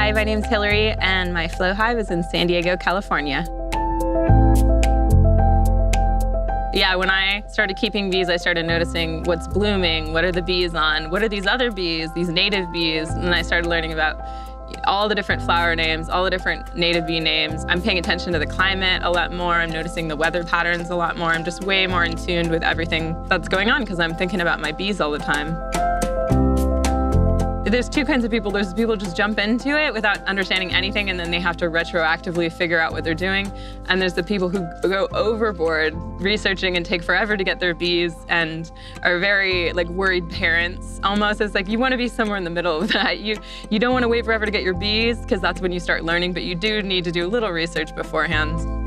Hi, my name's Hillary, and my flow hive is in San Diego, California. Yeah, when I started keeping bees, I started noticing what's blooming, what are the bees on, what are these other bees, these native bees, and then I started learning about all the different flower names, all the different native bee names. I'm paying attention to the climate a lot more. I'm noticing the weather patterns a lot more. I'm just way more in tune with everything that's going on because I'm thinking about my bees all the time. There's two kinds of people. There's people who just jump into it without understanding anything, and then they have to retroactively figure out what they're doing. And there's the people who go overboard researching and take forever to get their bees and are very worried parents almost. It's like you want to be somewhere in the middle of that. You don't want to wait forever to get your bees because that's when you start learning, but you do need to do a little research beforehand.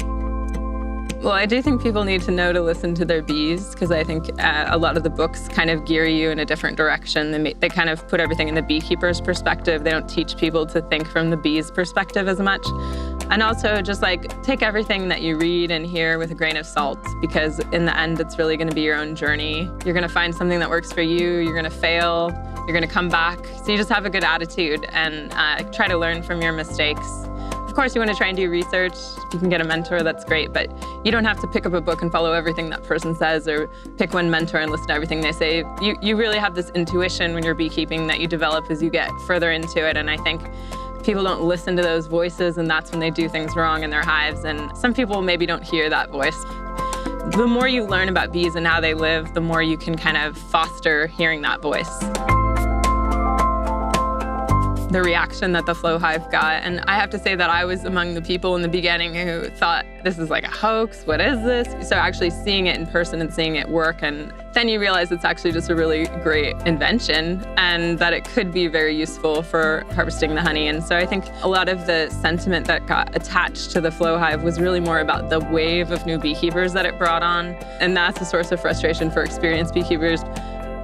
Well, I do think people need to know to listen to their bees because I think a lot of the books kind of gear you in a different direction. They kind of put everything in the beekeeper's perspective. They don't teach people to think from the bee's perspective as much. And also just take everything that you read and hear with a grain of salt because in the end, it's really going to be your own journey. You're going to find something that works for you. You're going to fail. You're going to come back. So you just have a good attitude and try to learn from your mistakes. Of course, you want to try and do research. If you can get a mentor, that's great, but you don't have to pick up a book and follow everything that person says or pick one mentor and listen to everything they say. You really have this intuition when you're beekeeping that you develop as you get further into it, and I think people don't listen to those voices, and that's when they do things wrong in their hives, and some people maybe don't hear that voice. The more you learn about bees and how they live, the more you can kind of foster hearing that voice. The reaction that the flow hive got. And I have to say that I was among the people in the beginning who thought, this is like a hoax, what is this? So actually seeing it in person and seeing it work, and then you realize it's actually just a really great invention and that it could be very useful for harvesting the honey. And so I think a lot of the sentiment that got attached to the flow hive was really more about the wave of new beekeepers that it brought on. And that's a source of frustration for experienced beekeepers.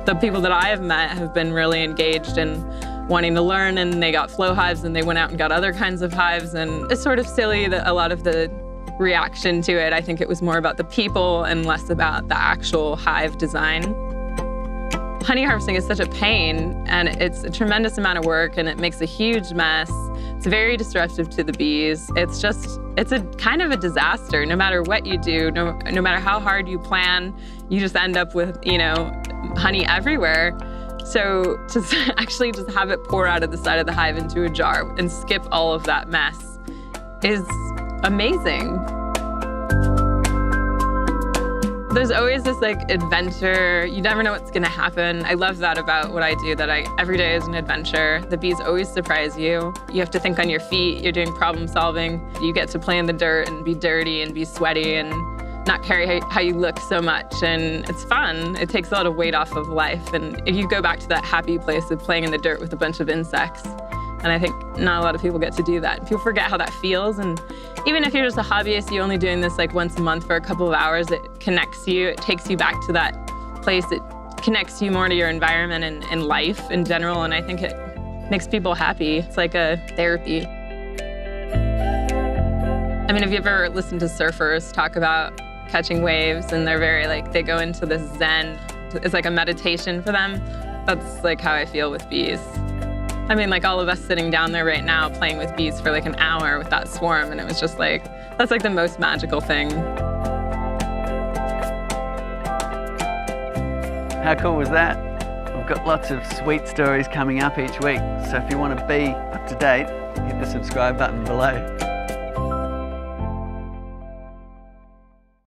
The people that I have met have been really engaged in wanting to learn, and they got flow hives and they went out and got other kinds of hives, and it's sort of silly that a lot of the reaction to it, I think it was more about the people and less about the actual hive design. Honey harvesting is such a pain, and it's a tremendous amount of work, and it makes a huge mess. It's very disruptive to the bees. It's a kind of a disaster. No matter what you do, no matter how hard you plan, you just end up with, honey everywhere. So to actually just have it pour out of the side of the hive into a jar and skip all of that mess is amazing. There's always this adventure. You never know what's gonna happen. I love that about what I do, that every day is an adventure. The bees always surprise you. You have to think on your feet. You're doing problem solving. You get to play in the dirt and be dirty and be sweaty and not care how you look so much, and it's fun. It takes a lot of weight off of life, and if you go back to that happy place of playing in the dirt with a bunch of insects, and I think not a lot of people get to do that. People forget how that feels, and even if you're just a hobbyist, you're only doing this once a month for a couple of hours, it connects you, it takes you back to that place, it connects you more to your environment and life in general, and I think it makes people happy. It's like a therapy. I mean, have you ever listened to surfers talk about catching waves, and they're very they go into this zen. It's like a meditation for them. That's how I feel with bees. I mean, all of us sitting down there right now playing with bees for an hour with that swarm, and it was just that's the most magical thing. How cool was that? We've got lots of sweet stories coming up each week, so if you want to be up to date, hit the subscribe button below.